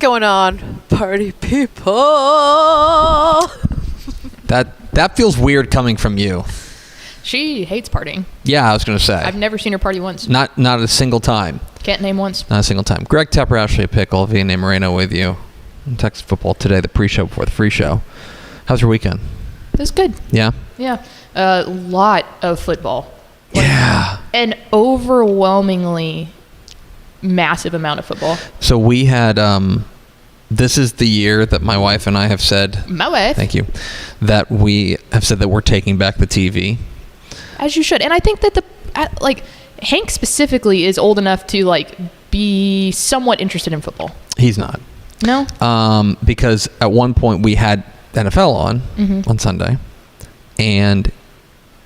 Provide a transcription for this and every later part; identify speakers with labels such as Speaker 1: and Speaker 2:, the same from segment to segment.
Speaker 1: going on, party people?
Speaker 2: That feels weird coming from you.
Speaker 3: She hates partying.
Speaker 2: Yeah, I was going to say.
Speaker 3: I've never seen her party once.
Speaker 2: Not a single time.
Speaker 3: Can't name once.
Speaker 2: Not a single time. Greg Tepper, Ashley Pickle, Vianney Moreno with you. Texas football today, the pre-show before the free show. How's your weekend?
Speaker 3: It was good.
Speaker 2: Yeah?
Speaker 3: Yeah. A lot of football.
Speaker 2: Yeah.
Speaker 3: An overwhelmingly massive amount of football.
Speaker 2: So we had, this is the year that my wife and I have said.
Speaker 3: My wife.
Speaker 2: Thank you. That we have said that we're taking back the TV.
Speaker 3: As you should. And I think that Hank specifically is old enough to be somewhat interested in football.
Speaker 2: He's not.
Speaker 3: No?
Speaker 2: Because at one point we had NFL on Sunday, and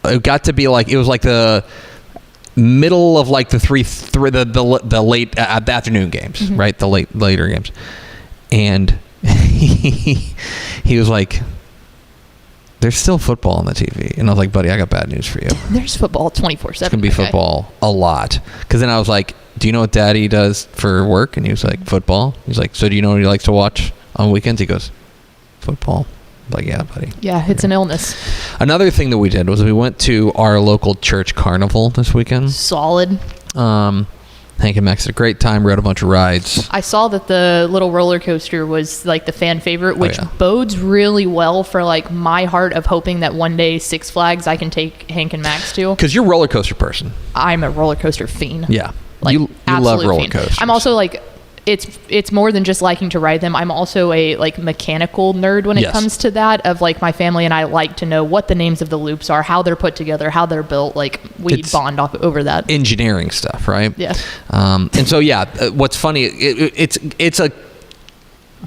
Speaker 2: it got to be it was the middle of the late afternoon games, right? The later games, and he was like, "There's still football on the TV," and I was like, "Buddy, I got bad news for you.
Speaker 3: There's football 24/7.
Speaker 2: It's gonna be football a lot." Because then I was like, "Do you know what Daddy does for work?" And he was like, "Football." He's like, "So do you know what he likes to watch on weekends?" He goes, "Football." I'm like, "Yeah, buddy."
Speaker 3: Yeah, it's an illness.
Speaker 2: Another thing that we did was we went to our local church carnival this weekend.
Speaker 3: Solid.
Speaker 2: Hank and Max had a great time, rode a bunch of rides.
Speaker 3: I saw that the little roller coaster was the fan favorite, which bodes really well for my heart of hoping that one day Six Flags I can take Hank and Max to.
Speaker 2: Because you're a roller coaster person.
Speaker 3: I'm a roller coaster fiend.
Speaker 2: Yeah. You love roller coasters.
Speaker 3: I'm also it's more than just liking to ride them. I'm also a mechanical nerd when it comes to that. Of my family and I like to know what the names of the loops are, how they're put together, how they're built. We bond over that
Speaker 2: engineering stuff, right?
Speaker 3: Yeah.
Speaker 2: And so what's funny? It's a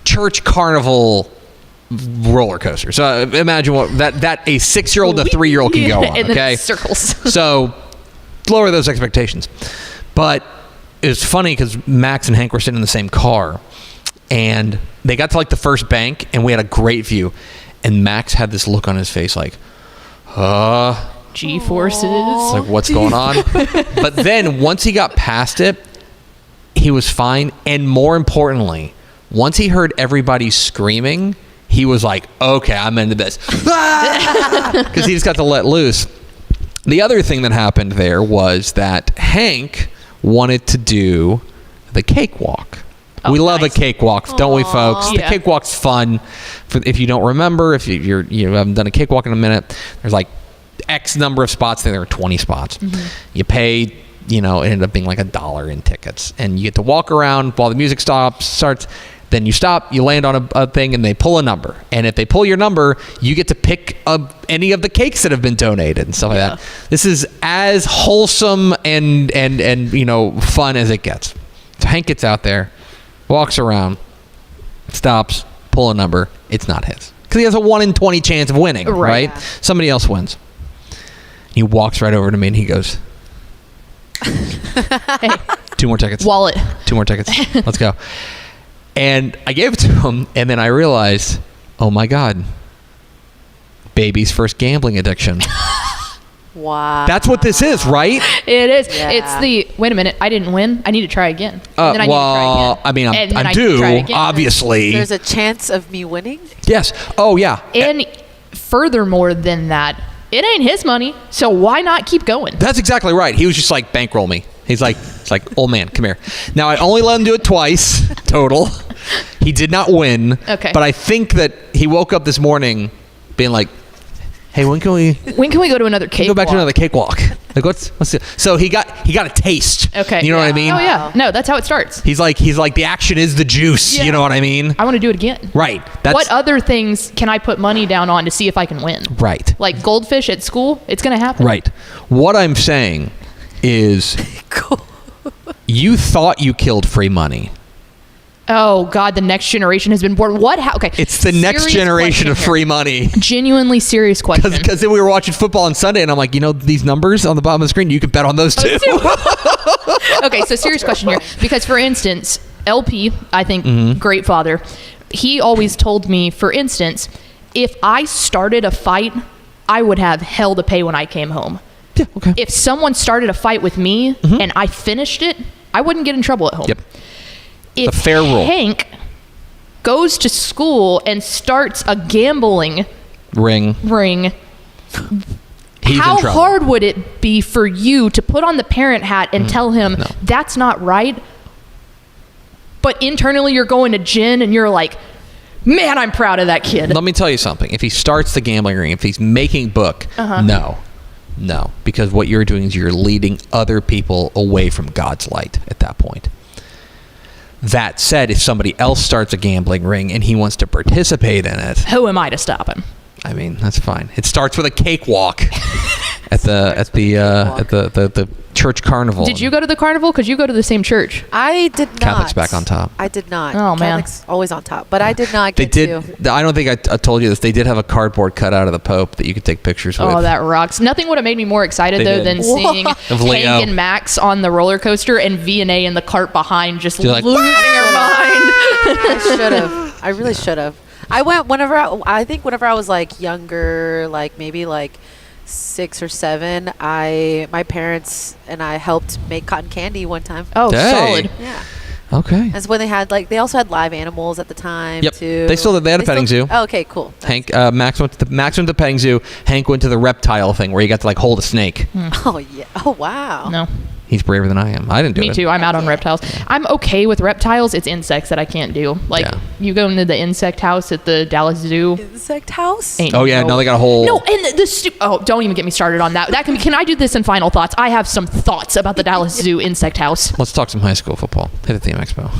Speaker 2: church carnival roller coaster. So imagine what that a 6-year-old and a 3-year-old can go on.
Speaker 3: And
Speaker 2: okay,
Speaker 3: circles.
Speaker 2: So lower those expectations, but. It was funny because Max and Hank were sitting in the same car, and they got to the first bank, and we had a great view. And Max had this look on his face
Speaker 3: G-forces.
Speaker 2: What's going on? But then once he got past it, he was fine. And more importantly, once he heard everybody screaming, he was like, "Okay, I'm into this," because he just got to let loose. The other thing that happened there was that Hank wanted to do the cakewalk. We love a cakewalk, don't we, folks?
Speaker 3: Yeah.
Speaker 2: The cakewalk's fun. If you don't remember, if you haven't done a cakewalk in a minute, there's X number of spots. There are 20 spots. You pay, it ended up being $1 in tickets, and you get to walk around while the music starts. Then you stop, you land on a thing, and they pull a number. And if they pull your number, you get to pick any of the cakes that have been donated and stuff like that. This is as wholesome and fun as it gets. So Hank gets out there, walks around, stops, pull a number. It's not his. Because he has a 1 in 20 chance of winning, right? Somebody else wins. He walks right over to me, and he goes,
Speaker 3: "Hey,
Speaker 2: 2 more tickets.
Speaker 3: Wallet.
Speaker 2: 2 more tickets. Let's go." And I gave it to him, and then I realized, oh my God, baby's first gambling addiction.
Speaker 1: Wow.
Speaker 2: That's what this is, right?
Speaker 3: It is.
Speaker 1: Yeah.
Speaker 3: It's wait a minute, I didn't win. I need to try again. And then I need to try again.
Speaker 2: I mean,
Speaker 3: And then
Speaker 2: I'm
Speaker 3: I need to try again.
Speaker 2: obviously.
Speaker 1: There's a chance of me winning?
Speaker 2: Yes. Oh, yeah.
Speaker 3: And furthermore than that, it ain't his money, so why not keep going?
Speaker 2: That's exactly right. He was just like, bankroll me. He's like, it's like, old man, come here. Now, I only let him do it twice total. He did not win.
Speaker 3: Okay.
Speaker 2: But I think that he woke up this morning being like, hey, when can we
Speaker 3: go to another cakewalk?
Speaker 2: Go back to another cakewalk. What's the, so he got a taste.
Speaker 3: Okay.
Speaker 2: You know what I mean?
Speaker 3: Oh yeah. No, that's how it starts.
Speaker 2: He's like the action is the juice.
Speaker 3: Yeah.
Speaker 2: You know what I mean?
Speaker 3: I want to do it again.
Speaker 2: Right.
Speaker 3: What other things can I put money down on to see if I can win?
Speaker 2: Right.
Speaker 3: Like goldfish at school, it's going to happen.
Speaker 2: Right. What I'm saying is,
Speaker 1: Cool.
Speaker 2: You thought you killed free money.
Speaker 3: Oh God, the next generation has been born. What? How? Okay.
Speaker 2: It's the next
Speaker 3: Serious
Speaker 2: generation of
Speaker 3: question
Speaker 2: free money.
Speaker 3: here. Genuinely serious question.
Speaker 2: Because then we were watching football on Sunday, and I'm like, these numbers on the bottom of the screen, you can bet on those too.
Speaker 3: Okay, so serious question here. Because, for instance, LP, I think, great father, he always told me, for instance, if I started a fight, I would have hell to pay when I came home.
Speaker 2: Yeah, okay.
Speaker 3: If someone started a fight with me and I finished it, I wouldn't get in trouble at home.
Speaker 2: Yep.
Speaker 3: If
Speaker 2: a fair rule.
Speaker 3: Hank goes to school and starts a gambling
Speaker 2: ring. He's in
Speaker 3: How
Speaker 2: trouble.
Speaker 3: hard would it be for you to put on the parent hat and tell him that's not right? But internally you're going to gin and you're like, man, I'm proud of that kid.
Speaker 2: Let me tell you something. If he starts the gambling ring, if he's making book, no. Because what you're doing is you're leading other people away from God's light at that point. That said, if somebody else starts a gambling ring and he wants to participate in it,
Speaker 3: Who am I to stop him?
Speaker 2: I mean, that's fine. It starts with a cakewalk at the church carnival.
Speaker 3: Did you go to the carnival? Because you go to the same church.
Speaker 1: I did not.
Speaker 2: Catholic's back on top.
Speaker 1: I did not.
Speaker 3: Oh, man.
Speaker 1: Catholic's always on top. But I did not
Speaker 2: They
Speaker 1: get
Speaker 2: did.
Speaker 1: to.
Speaker 2: I don't think I told you this. They did have a cardboard cut out of the Pope that you could take pictures with.
Speaker 3: Oh, that rocks. Nothing would have made me more excited,
Speaker 2: They
Speaker 3: though,
Speaker 2: did.
Speaker 3: than seeing
Speaker 2: Of Leo.
Speaker 3: Hank and Max on the roller coaster and V&A in the cart behind just
Speaker 2: You're like,
Speaker 3: losing her mind.
Speaker 1: I should have. I really should have. I went whenever whenever I was like younger, like maybe like 6 or 7. My parents and I helped make cotton candy one time.
Speaker 3: Oh,
Speaker 2: Dang.
Speaker 3: solid.
Speaker 1: Yeah.
Speaker 2: Okay.
Speaker 1: That's when they had they also had live animals at the time
Speaker 2: Yep.
Speaker 1: too.
Speaker 2: They still did. They had a petting zoo.
Speaker 1: Oh, okay, cool.
Speaker 2: Hank, Max went to the petting zoo. Hank went to the reptile thing where you got to like hold a snake.
Speaker 1: Oh yeah. Oh wow.
Speaker 3: No.
Speaker 2: He's braver than I am. I didn't do it.
Speaker 3: Me too. I'm out on reptiles. I'm okay with reptiles. It's insects that I can't do. Like,
Speaker 2: Yeah.
Speaker 3: you go into the insect house at the Dallas Zoo.
Speaker 1: Insect house.
Speaker 3: Ain't
Speaker 2: Oh yeah, no, they got a whole.
Speaker 3: No, and don't even get me started on that. Can I do this in final thoughts? I have some thoughts about the Dallas Zoo insect house.
Speaker 2: Let's talk some high school football. Hit at the Expo.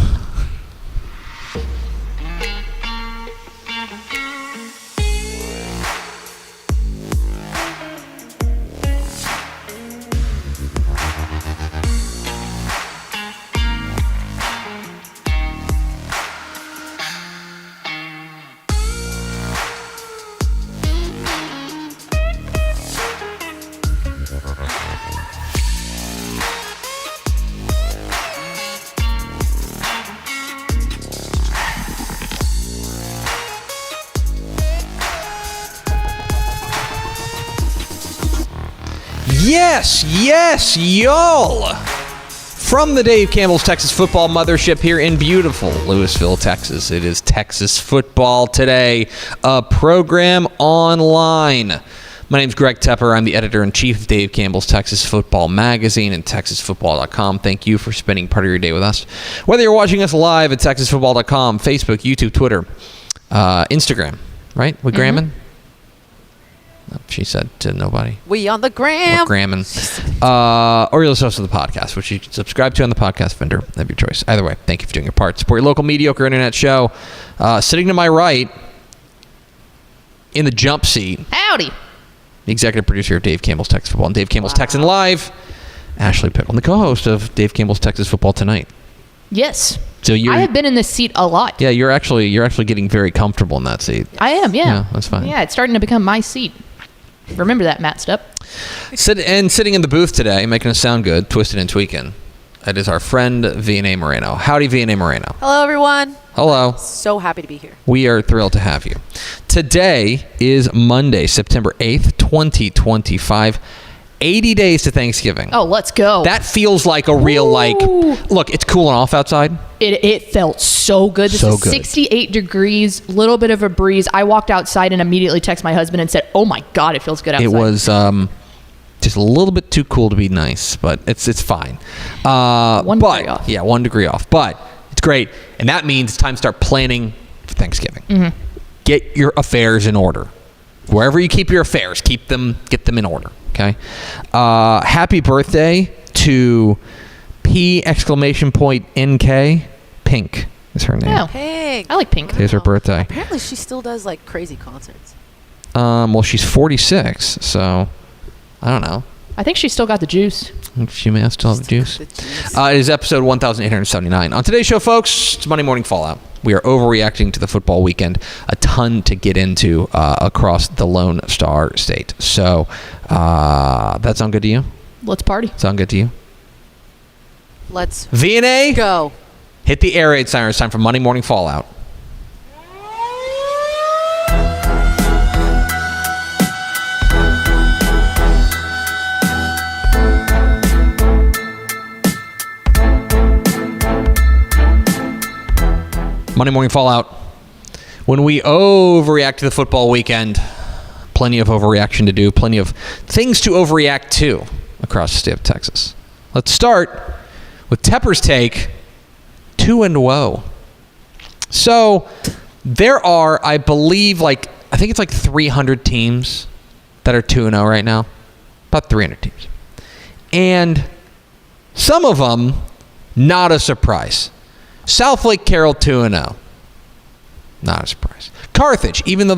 Speaker 2: Yes, y'all. From the Dave Campbell's Texas Football Mothership here in beautiful Lewisville, Texas. It is Texas Football Today, a program online. My name's Greg Tepper. I'm the editor-in-chief of Dave Campbell's Texas Football Magazine and TexasFootball.com. Thank you for spending part of your day with us. Whether you're watching us live at TexasFootball.com, Facebook, YouTube, Twitter, Instagram, right? With Grammon? She said to nobody.
Speaker 1: We on the gram.
Speaker 2: Or Grammon. Or you'll listen to the podcast, which you can subscribe to on the podcast vendor of your choice. Either way, thank you for doing your part. Support your local mediocre internet show. Sitting to my right, in the jump seat,
Speaker 3: Howdy.
Speaker 2: the executive producer of Dave Campbell's Texas Football and Dave Campbell's Texan Live, Ashley Pickle, and the co-host of Dave Campbell's Texas Football Tonight.
Speaker 3: Yes.
Speaker 2: So you're,
Speaker 3: I have been in this seat a lot.
Speaker 2: yeah, you're actually getting very comfortable in that seat.
Speaker 3: I am, yeah.
Speaker 2: Yeah, that's fine.
Speaker 3: Yeah, it's starting to become my seat. Remember that, Matt Stepp.
Speaker 2: Sitting in the booth today, making us sound good, twisted and tweaking. That is our friend V&A Moreno. Howdy, V&A Moreno.
Speaker 1: Hello, everyone.
Speaker 2: Hello.
Speaker 1: So happy to be here.
Speaker 2: We are thrilled to have you. Today is Monday, September 8th, 2025. 80 days to Thanksgiving.
Speaker 3: Oh, let's go.
Speaker 2: That feels like a real, look, it's cooling off outside.
Speaker 3: It felt so good. This
Speaker 2: So
Speaker 3: is
Speaker 2: good.
Speaker 3: 68 degrees, little bit of a breeze. I walked outside and immediately texted my husband and said, oh my God, it feels good outside.
Speaker 2: It was just a little bit too cool to be nice, but it's fine.
Speaker 3: 1 degree off.
Speaker 2: Yeah, 1 degree off. But it's great. And that means it's time to start planning for Thanksgiving.
Speaker 3: Mm-hmm.
Speaker 2: Get your affairs in order. Wherever you keep your affairs, get them in order. Okay. Happy birthday to P!NK. Pink is her name.
Speaker 3: Oh,
Speaker 1: Hey.
Speaker 3: I like pink.
Speaker 2: Today's her birthday.
Speaker 1: Apparently, she still does like crazy concerts.
Speaker 2: Well, she's 46, so I don't know.
Speaker 3: I think she's still got the juice.
Speaker 2: She may still have the juice.
Speaker 1: The juice.
Speaker 2: It is episode 1879. On today's show, folks, it's Monday Morning Fallout. We are overreacting to the football weekend. A ton to get into across the Lone Star State. So, that sound good to you?
Speaker 3: Let's party.
Speaker 2: Sound good to you?
Speaker 1: Let's
Speaker 2: V&A,
Speaker 1: go.
Speaker 2: hit the air raid siren. It's time for Monday Morning Fallout. Monday Morning Fallout. when we overreact to the football weekend, plenty of overreaction to do, plenty of things to overreact to across the state of Texas. Let's start with Tepper's take, 2-0. So there are, I believe, I think it's 300 teams that are 2-0 right now. About 300 teams. And some of them, not a surprise. South Lake Carroll, 2-0. Not a surprise. Carthage, even though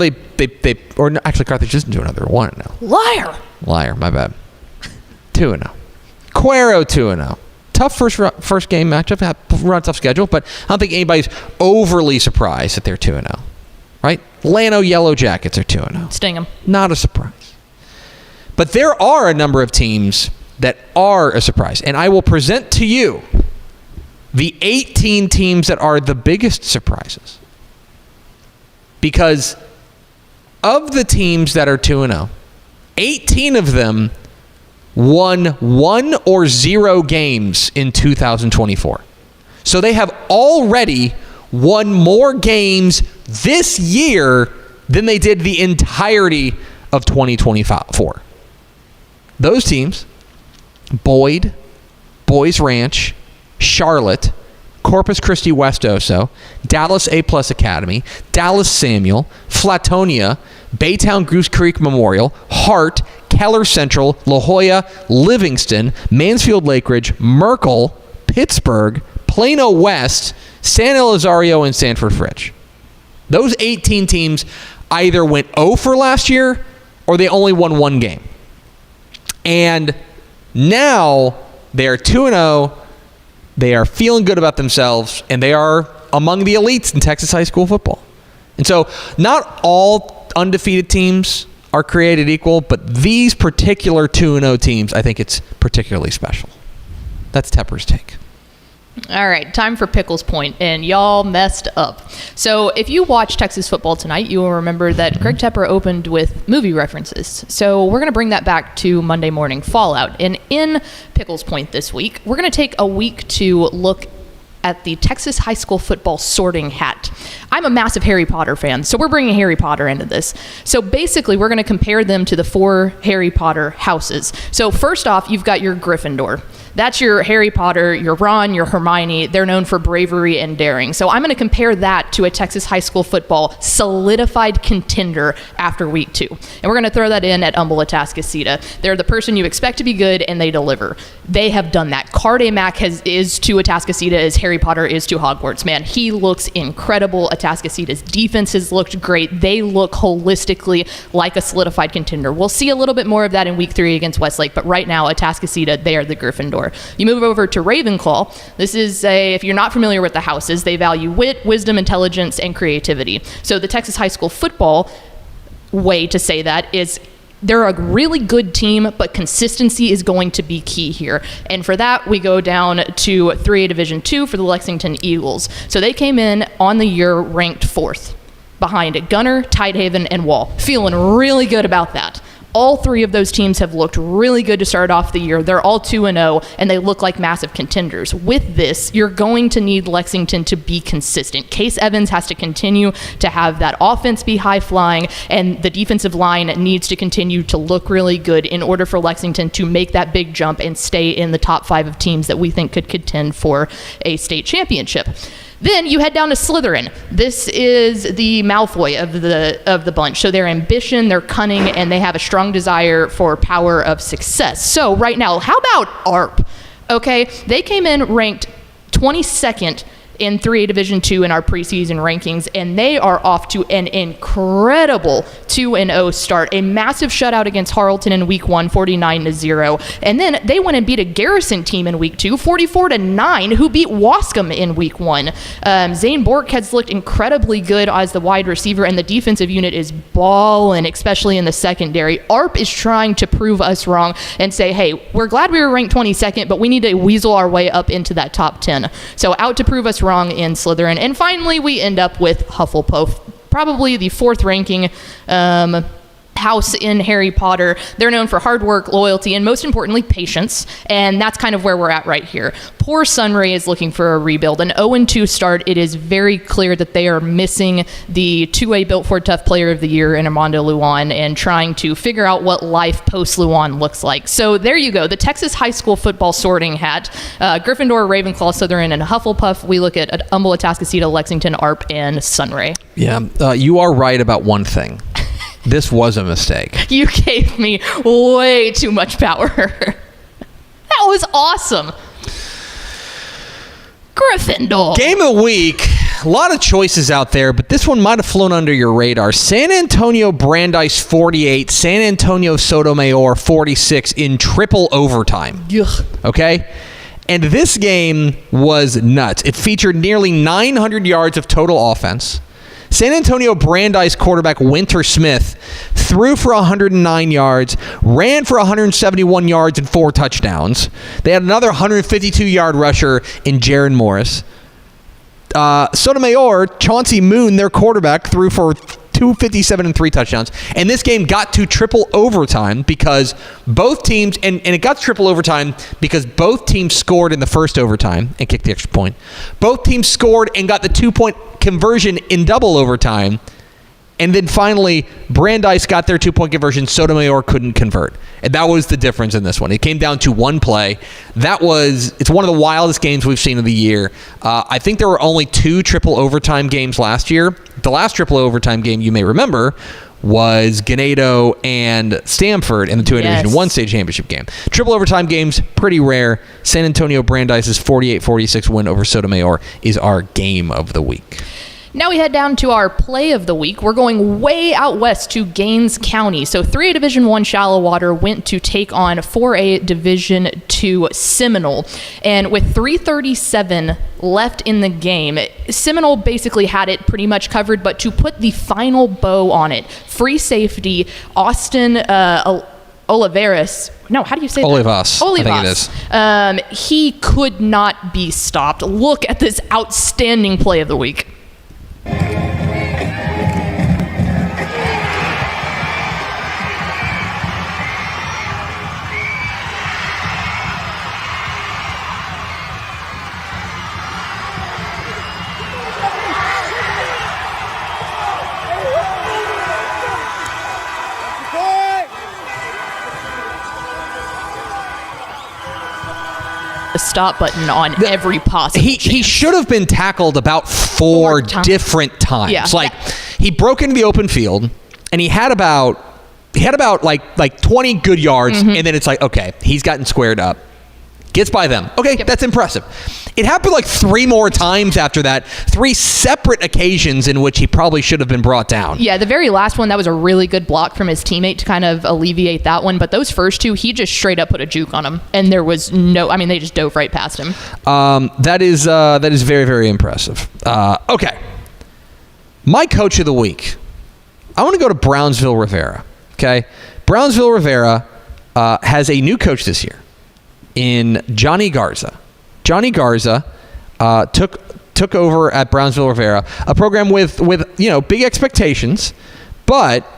Speaker 2: actually Carthage isn't 2-0, they're 1-0. Liar, my bad. 2-0. Cuero, 2-0. Tough first game matchup, run a tough schedule, but I don't think anybody's overly surprised that they're 2-0. Right? Llano Yellow Jackets are 2-0.
Speaker 3: Sting 'em.
Speaker 2: Not a surprise. But there are a number of teams that are a surprise, and I will present to you the 18 teams that are the biggest surprises. Because of the teams that are 2-0, 18 of them won 1 or 0 games in 2024. So they have already won more games this year than they did the entirety of 2024. Those teams, Boyd, Boys Ranch, Charlotte, Corpus Christi West Oso, Dallas A+ Academy, Dallas Samuel, Flatonia, Baytown Goose Creek Memorial, Hart, Keller Central, La Jolla, Livingston, Mansfield Lake Ridge, Merkel, Pittsburgh, Plano West, San Elizario, and Sanford Fritch. Those 18 teams either went 0 for last year or they only won 1 game. And now they are 2-0. They are feeling good about themselves, and they are among the elites in Texas high school football. And so not all undefeated teams are created equal, but these particular 2-0 teams, I think it's particularly special. That's Tepper's take.
Speaker 3: All right, time for Pickles point, and y'all messed up. So if you watch Texas football tonight, you will remember that Greg Tepper opened with movie references. So we're going to bring that back to Monday Morning Fallout. And in Pickles point this week, we're going to take a week to look at the Texas high school football sorting hat. I'm a massive Harry Potter fan, so we're bringing Harry Potter into this. So basically, we're going to compare them to the 4 Harry Potter houses. So first off, you've got your Gryffindor. That's your Harry Potter, your Ron, your Hermione. They're known for bravery and daring. So I'm going to compare that to a Texas high school football solidified contender after week 2. And we're going to throw that in at Humble Atascocita. They're the person you expect to be good, and they deliver. They have done that. Card Mack is to Atascocita as Harry Potter is to Hogwarts. Man, he looks incredible. Atascocita's defense has looked great. They look holistically like a solidified contender. We'll see a little bit more of that in week 3 against Westlake, but right now, Atascocita, they are the Gryffindor. You move over to Ravenclaw. This is if you're not familiar with the houses, they value wit, wisdom, intelligence, and creativity. So the Texas high school football way to say that is they're a really good team, but consistency is going to be key here. And for that, we go down to 3A Division II for the Lexington Eagles. So they came in on the year ranked 4th behind Gunner, Tidehaven, and Wall. Feeling really good about that. All 3 of those teams have looked really good to start off the year. They're all 2-0, and they look like massive contenders. With this, you're going to need Lexington to be consistent. Case Evans has to continue to have that offense be high-flying, and the defensive line needs to continue to look really good in order for Lexington to make that big jump and stay in the top 5 of teams that we think could contend for a state championship. Then you head down to Slytherin. This is the Malfoy of the bunch. So their ambition, their cunning, and they have a strong desire for power of success. So right now, how about ARP? Okay, they came in ranked 22nd in 3A Division II in our preseason rankings, and they are off to an incredible 2-0 start. A massive shutout against Harleton in week 1, 49-0. And then they went and beat a Garrison team in week 2, 44-9, who beat Wascom in week 1. Zane Bork has looked incredibly good as the wide receiver, and the defensive unit is balling, especially in the secondary. ARP is trying to prove us wrong and say, hey, we're glad we were ranked 22nd, but we need to weasel our way up into that top 10. So out to prove us wrong in Slytherin. And finally, we end up with Hufflepuff, probably the 4th ranking house in Harry Potter. They're known for hard work, loyalty, and most importantly, patience. And that's kind of where we're at right here. Poor Sunray is looking for a rebuild. An 0-2 start. It is very clear that they are missing the 2A Built Ford Tough Player of the Year in Armando Luan and trying to figure out what life post Luan looks like. So there you go. The Texas high school football sorting hat. Gryffindor, Ravenclaw, Slytherin, and Hufflepuff. We look at Umbella, Atascocita, Lexington, ARP, and Sunray.
Speaker 2: Yeah, you are right about one thing. This was a mistake.
Speaker 3: You gave me way too much power. That was awesome. Gryffindor.
Speaker 2: Game of the week. A lot of choices out there, but this one might have flown under your radar. San Antonio Brandeis 48, San Antonio Sotomayor 46 in triple overtime.
Speaker 3: Ugh.
Speaker 2: Okay? And this game was nuts. It featured nearly 900 yards of total offense. San Antonio Brandeis quarterback Winter Smith threw for 109 yards, ran for 171 yards and 4 touchdowns. They had another 152-yard rusher in Jaron Morris. Sotomayor, Chauncey Moon, their quarterback, threw for 257 and 3 touchdowns. And this game got to triple overtime because both teams, and it got to triple overtime because both teams scored in the first overtime and kicked the extra point. Both teams scored and got the 2-point conversion in double overtime. And then finally, Brandeis got their 2-point conversion. Sotomayor couldn't convert. And that was the difference in this one. It came down to one play. It's one of the wildest games we've seen of the year. I think there were only 2 triple overtime games last year. The last triple overtime game you may remember was Ganado and Stanford in the 2A Division 1 state championship game. Triple overtime games, pretty rare. San Antonio Brandeis' 48-46 win over Sotomayor is our game of the week.
Speaker 3: Now we head down to our play of the week. We're going way out west to Gaines County. So 3A Division I Shallow Water went to take on 4A Division II Seminole. And with 3:37 left in the game, Seminole basically had it pretty much covered. But to put the final bow on it, free safety Austin Oliveras. No, how do you say
Speaker 2: Olivas.
Speaker 3: that? Olivas.
Speaker 2: I think it is.
Speaker 3: He could not be stopped. Look at this outstanding play of the week. The stop button on every possible
Speaker 2: He should have been tackled about 4 different times.
Speaker 3: Yeah.
Speaker 2: Like he broke into the open field and he had about like 20 good yards, and then it's like, okay, he's gotten squared up. Gets by them. Okay, that's impressive. It happened like 3 more times after that. 3 separate occasions in which he probably should have been brought down. Yeah,
Speaker 3: the very last one, that was a really good block from his teammate to kind of alleviate that one. But those first 2, he just straight up put a juke on him. And there was they just dove right past him.
Speaker 2: That is very, very impressive. Okay. My coach of the week. I want to go to Brownsville Rivera. Okay. Brownsville Rivera has a new coach this year in Johnny Garza. Johnny Garza took over at Brownsville Rivera, a program with big expectations, but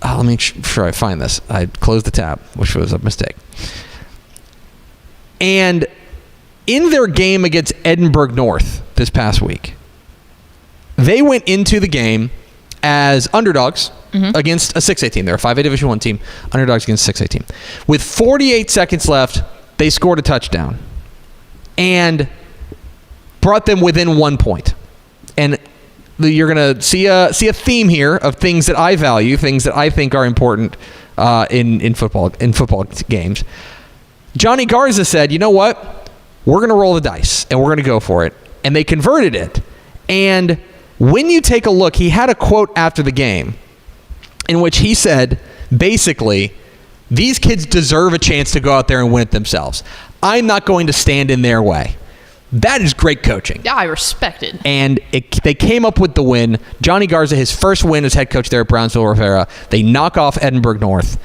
Speaker 2: let me sure I find this. I closed the tab, which was a mistake. And in their game against Edinburgh North this past week, they went into the game as underdogs against a 6A team. They're a 5A Division I team, underdogs against a 6A team. With 48 seconds left, they scored a touchdown and brought them within 1 point. And you're going to see a theme here of things that I value, things that I think are important in football games. Johnny Garza said, you know what? We're going to roll the dice and we're going to go for it. And they converted it. And when you take a look, he had a quote after the game in which he said, basically, these kids deserve a chance to go out there and win it themselves. I'm not going to stand in their way. That is great coaching.
Speaker 3: Yeah, I respect it.
Speaker 2: And they came up with the win. Johnny Garza, his first win as head coach there at Brownsville Rivera. They knock off Edinburgh North.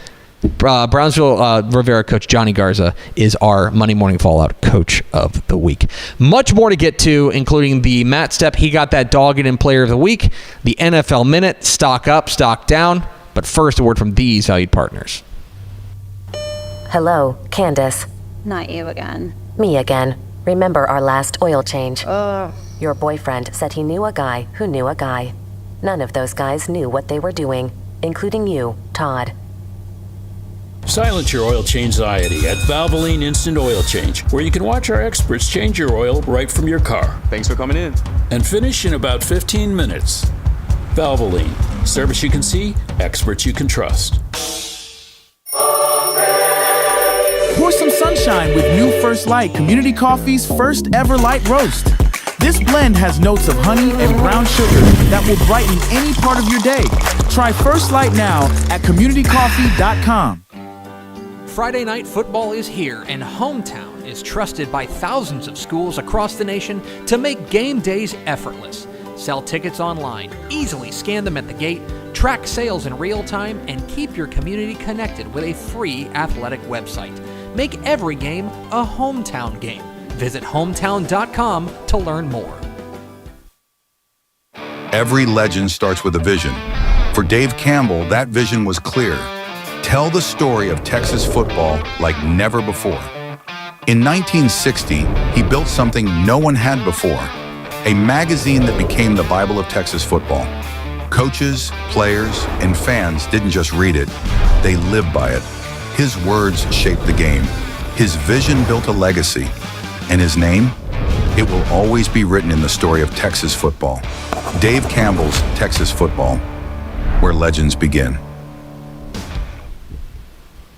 Speaker 2: Brownsville Rivera coach Johnny Garza is our Monday Morning Fallout coach of the week. Much more to get to, including the Matt Stepp. He got that dogged in player of the week. The NFL Minute, stock up, stock down. But first, a word from these valued partners.
Speaker 4: Hello, Candace.
Speaker 5: Not you again.
Speaker 4: Me again. Remember our last oil change? Your boyfriend said he knew a guy who knew a guy. None of those guys knew what they were doing, including you, Todd.
Speaker 6: Silence your oil change anxiety at Valvoline Instant Oil Change, where you can watch our experts change your oil right from your car.
Speaker 7: Thanks for coming in.
Speaker 6: And finish in about 15 minutes. Valvoline. Service you can see, experts you can trust.
Speaker 8: Pour some sunshine with new First Light Community Coffee's first ever light roast. This blend has notes of honey and brown sugar that will brighten any part of your day. Try First Light now at communitycoffee.com.
Speaker 9: Friday night football is here, and Hometown is trusted by thousands of schools across the nation to make game days effortless. Sell tickets online, easily scan them at the gate, track sales in real time, and keep your community connected with a free athletic website. Make every game a Hometown game. Visit hometown.com to learn more.
Speaker 10: Every legend starts with a vision. For Dave Campbell, that vision was clear. Tell the story of Texas football like never before. In 1960, he built something no one had before, a magazine that became the Bible of Texas football. Coaches, players, and fans didn't just read it, they lived by it. His words shaped the game. His vision built a legacy. And his name? It will always be written in the story of Texas football. Dave Campbell's Texas Football, where legends begin.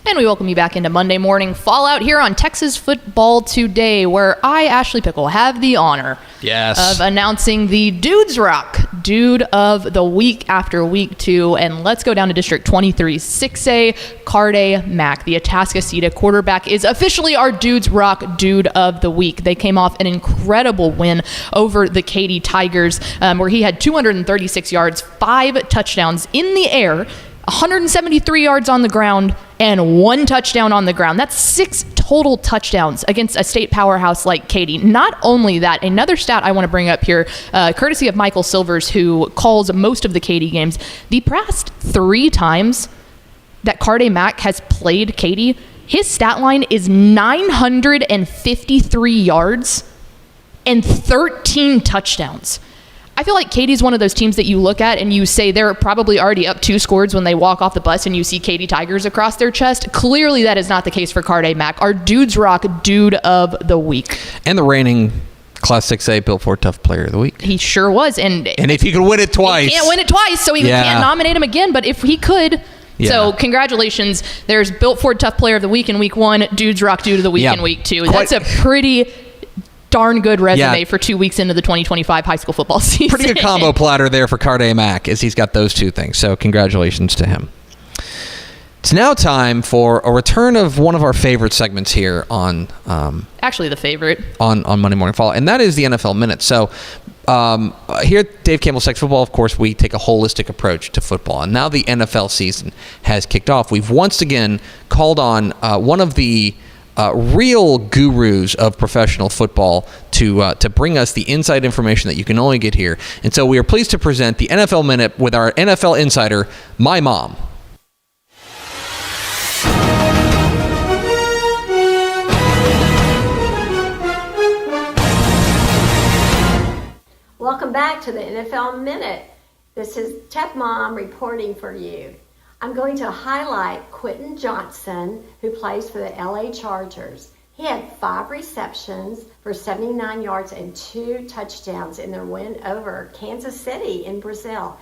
Speaker 3: And we welcome you back into Monday Morning Fallout here on Texas Football Today, where I, Ashley Pickle, have the honor of announcing the Dudes Rock Dude of the Week after week 2. And let's go down to District 23 6A. Carday Mack, the Atascocita quarterback, is officially our Dudes Rock Dude of the Week. They came off an incredible win over the Katy Tigers, where he had 236 yards, 5 touchdowns in the air, 173 yards on the ground, and 1 touchdown on the ground. That's 6 total touchdowns against a state powerhouse like Katy. Not only that, another stat I want to bring up here, courtesy of Michael Silvers, who calls most of the Katy games. The past 3 times that Carday Mack has played Katy, his stat line is 953 yards and 13 touchdowns. I feel like Katy's one of those teams that you look at and you say they're probably already up 2 scores when they walk off the bus and you see Katy Tigers across their chest. Clearly that is not the case for Carday Mack, our Dudes Rock Dude of the Week.
Speaker 2: And the reigning Class 6A Bill Ford Tough Player of the Week.
Speaker 3: He sure was. And
Speaker 2: if he could win it twice.
Speaker 3: He can't win it twice, so he can't nominate him again, but if he could... Yeah. So congratulations. There's Built Ford Tough Player of the Week in week 1, Dudes Rock Dude of the Week in week 2. That's a pretty... darn good resume for 2 weeks into the 2025 high school football season.
Speaker 2: Pretty good combo platter there for Carday Mack, as he's got those 2 things. So congratulations to him. It's now time for a return of one of our favorite segments here on...
Speaker 3: actually the favorite.
Speaker 2: On Monday Morning Fallout, and that is the NFL Minute. So here at Dave Campbell's Texas Football, of course, we take a holistic approach to football. And now the NFL season has kicked off. We've once again called on one of the... real gurus of professional football to bring us the inside information that you can only get here. And so we are pleased to present the NFL Minute with our NFL insider, my mom.
Speaker 11: Welcome back to the NFL Minute. This is Tep Mom reporting for you. I'm going to highlight Quentin Johnson, who plays for the LA Chargers. He had 5 receptions for 79 yards and 2 touchdowns in their win over Kansas City in Brazil.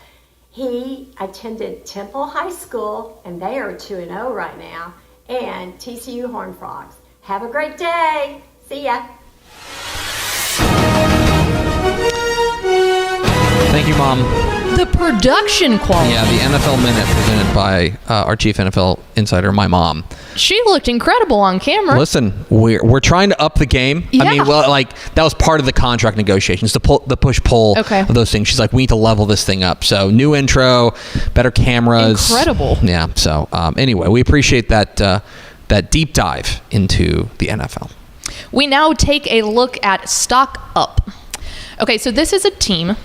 Speaker 11: He attended Temple High School, and they are 2-0 right now, and TCU Horned Frogs. Have a great day. See ya.
Speaker 2: Thank you, Mom.
Speaker 3: The production quality.
Speaker 2: Yeah, the NFL Minute presented by our chief NFL insider, my mom.
Speaker 3: She looked incredible on camera.
Speaker 2: Listen, we're trying to up the game.
Speaker 3: Yeah.
Speaker 2: I mean, well, like that was part of the contract negotiations, the push-pull of those things. She's like, we need to level this thing up. So new intro, better cameras.
Speaker 3: Incredible.
Speaker 2: Yeah. So anyway, we appreciate that deep dive into the NFL.
Speaker 3: We now take a look at Stock Up. Okay, so this is a team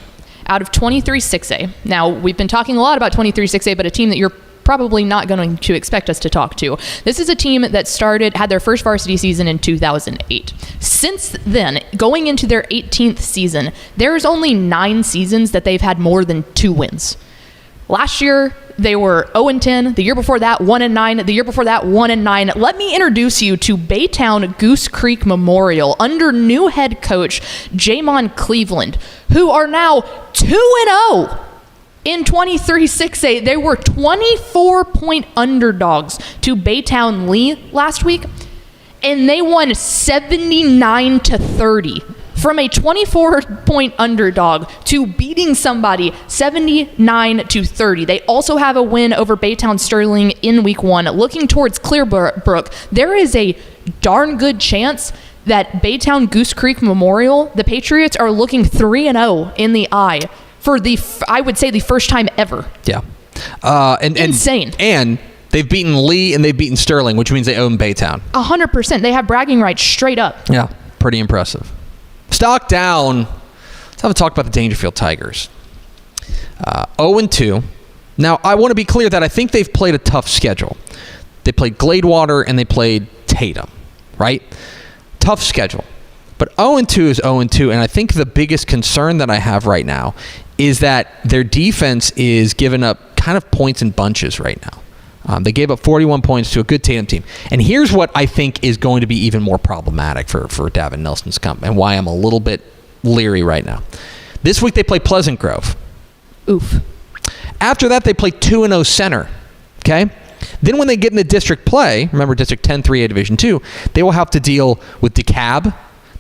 Speaker 3: out of 23 6A. Now, we've been talking a lot about 23 6A, but a team that you're probably not going to expect us to talk to. This is a team that had their first varsity season in 2008. Since then, going into their 18th season, there's only 9 seasons that they've had more than 2 wins. Last year, they were 0-10. The year before that, 1-9. The year before that, 1-9. Let me introduce you to Baytown Goose Creek Memorial under new head coach Jamon Cleveland, who are now 2-0 in 23-6A. They were 24-point underdogs to Baytown Lee last week, and they won 79-30. From a 24-point underdog to beating somebody 79-30. They also have a win over Baytown Sterling in week 1. Looking towards Clearbrook, there is a darn good chance that Baytown Goose Creek Memorial, the Patriots are looking 3-0 in the eye for I would say the first time ever.
Speaker 2: Yeah.
Speaker 3: Insane.
Speaker 2: And they've beaten Lee and they've beaten Sterling, which means they own Baytown.
Speaker 3: 100%. They have bragging rights straight up.
Speaker 2: Yeah, pretty impressive. Stock down. Let's have a talk about the Dangerfield Tigers. 0-2. Now, I want to be clear that I think they've played a tough schedule. They played Gladewater and they played Tatum, right? Tough schedule. But 0-2 is 0-2, and I think the biggest concern that I have right now is that their defense is giving up kind of points in bunches right now. They gave up 41 points to a good Tatum team. And here's what I think is going to be even more problematic for Davin Nelson's camp and why I'm a little bit leery right now. This week they play Pleasant Grove.
Speaker 3: Oof.
Speaker 2: After that, they play 2-0 Center. Okay? Then when they get into district play, remember District 10, 3A Division 2, they will have to deal with DeKalb.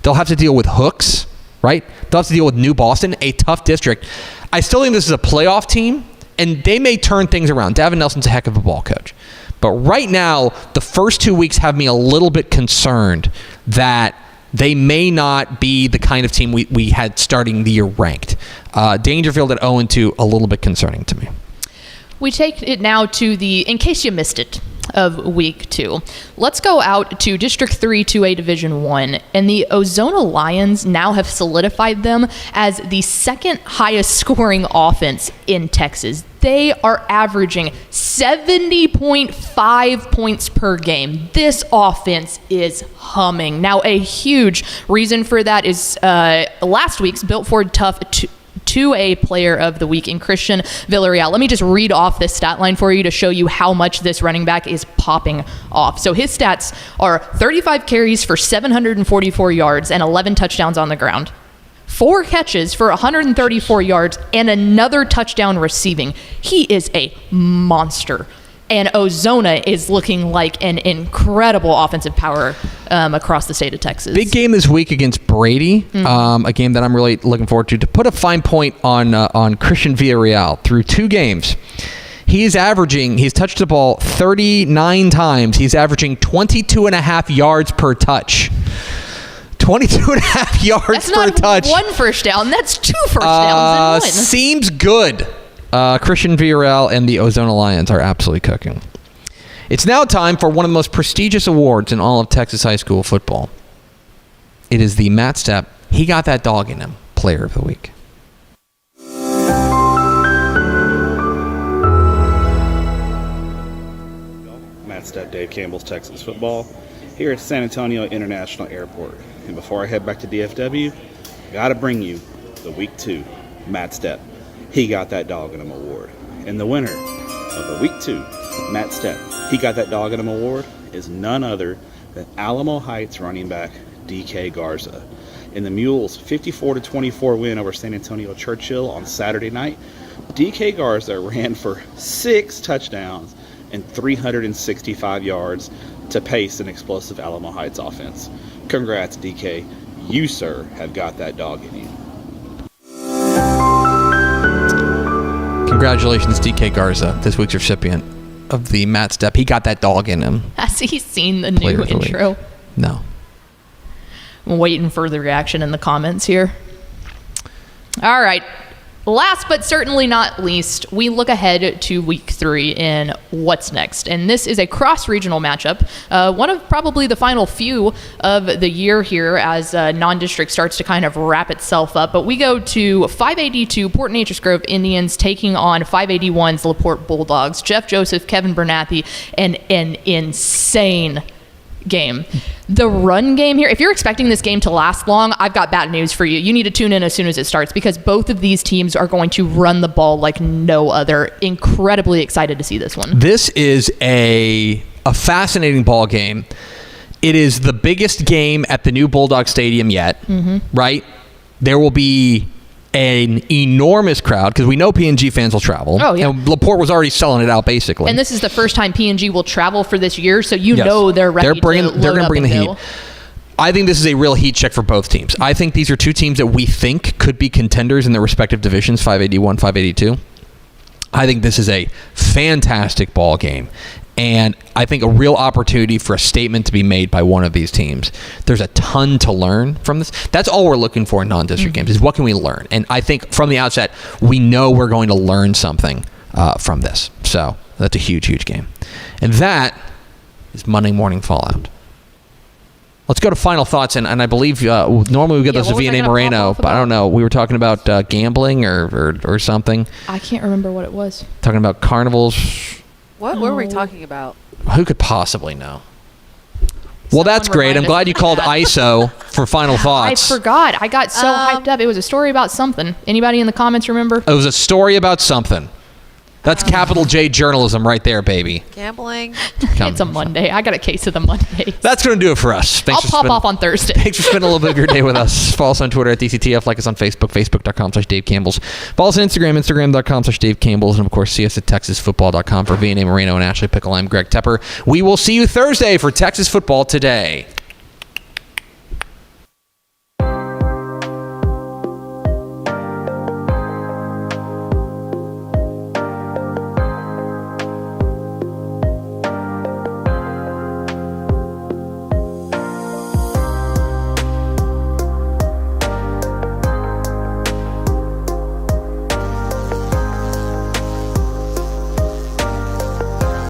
Speaker 2: They'll have to deal with Hooks, right? They'll have to deal with New Boston, a tough district. I still think this is a playoff team, and they may turn things around. Davin Nelson's a heck of a ball coach. But right now, the first 2 weeks have me a little bit concerned that they may not be the kind of team we had starting the year ranked. Dangerfield at 0-2, a little bit concerning to me.
Speaker 3: We take it now to in case you missed it, of week 2. Let's go out to District 3, 2A Division 1, and the Ozona Lions now have solidified them as the second highest scoring offense in Texas. They are averaging 70.5 points per game. This offense is humming. Now, a huge reason for that is last week's Built Ford Tough 2A Player of the Week in Christian Villarreal. Let me just read off this stat line for you to show you how much this running back is popping off. So his stats are 35 carries for 744 yards and 11 touchdowns on the ground. 4 catches for 134 yards and another touchdown receiving. He is a monster. And Ozona is looking like an incredible offensive power across the state of Texas.
Speaker 2: Big game this week against Brady, a game that I'm really looking forward to. To put a fine point on Christian Villarreal, through 2 games, he's touched the ball 39 times. He's averaging 22.5 yards per touch. 22.5 yards per touch.
Speaker 3: That's not 1 first down. That's 2 first downs in 1.
Speaker 2: Seems good. Christian Villarreal and the Ozona Lions are absolutely cooking. It's now time for one of the most prestigious awards in all of Texas high school football. It is the Matt Stepp, He Got That Dog in Him, Player of the Week.
Speaker 5: Matt Stepp, Dave Campbell's Texas Football, here at San Antonio International Airport. And before I head back to DFW, I gotta bring you the Week 2 Matt Stepp, He Got That Dog in Him Award. And the winner of the Week 2 Matt Stepp, He Got That Dog in Him Award is none other than Alamo Heights running back DK Garza. In the Mules' 54-24 win over San Antonio Churchill on Saturday night, DK Garza ran for 6 touchdowns and 365 yards to pace an explosive Alamo Heights offense. Congrats, DK. You, sir, have got that dog in you.
Speaker 2: Congratulations, DK Garza, this week's recipient of the Matt Stepp, He Got That Dog in Him.
Speaker 3: Has he seen the new intro?
Speaker 2: No.
Speaker 3: I'm waiting for the reaction in the comments here. All right. Last but certainly not least, we look ahead to week 3 in what's next. And this is a cross-regional matchup, one of probably the final few of the year here as non-district starts to kind of wrap itself up. But we go to 582 Port Neches Grove Indians taking on 581's LaPorte Bulldogs. Jeff Joseph, Kevin Bernathy, and an insane game. The run game here, if you're expecting this game to last long, I've got bad news for you. You need to tune in as soon as it starts because both of these teams are going to run the ball like no other. Incredibly excited to see this one.
Speaker 2: This is a fascinating ball game. It is the biggest game at the new Bulldog Stadium yet, right? There will be an enormous crowd because we know P&G fans will travel.
Speaker 3: Oh, yeah.
Speaker 2: And LaPorte was already selling it out basically.
Speaker 3: And this is the first time P&G will travel for this year, so know they're ready
Speaker 2: they're going to bring the heat.
Speaker 3: go.
Speaker 2: I think this is a real heat check for both teams. I think these are two teams that we think could be contenders in their respective divisions, 581, 582. I think this is a fantastic ball game. And I think a real opportunity for a statement to be made by one of these teams. There's a ton to learn from this. That's all we're looking for in non-district games is what can we learn? And I think from the outset, we know we're going to learn something from this. So that's a huge, huge game. And that is Monday Morning Fallout. Let's go to final thoughts. And I believe normally we get those to V&A Moreno, but I don't know. We were talking about gambling or something.
Speaker 3: I can't remember what it was.
Speaker 2: Talking about carnivals.
Speaker 1: What were we talking about?
Speaker 2: Who could possibly know? Well, that's great. I'm glad you called ISO for final thoughts.
Speaker 3: I forgot. I got so hyped up. It was a story about something. Anybody in the comments remember?
Speaker 2: It was a story about something. That's capital J journalism right there, baby.
Speaker 1: Gambling.
Speaker 3: It's a Monday. I got a case of the Monday.
Speaker 2: That's going to do it for us.
Speaker 3: I'll pop off on Thursday.
Speaker 2: Thanks for spending a little bit of your day with us. Follow us on Twitter at DCTF. Like us on Facebook, facebook.com/Dave Campbell's. Follow us on Instagram, instagram.com/Dave Campbell's. And, of course, see us at texasfootball.com for V&A Moreno and Ashley Pickle. I'm Greg Tepper. We will see you Thursday for Texas Football Today.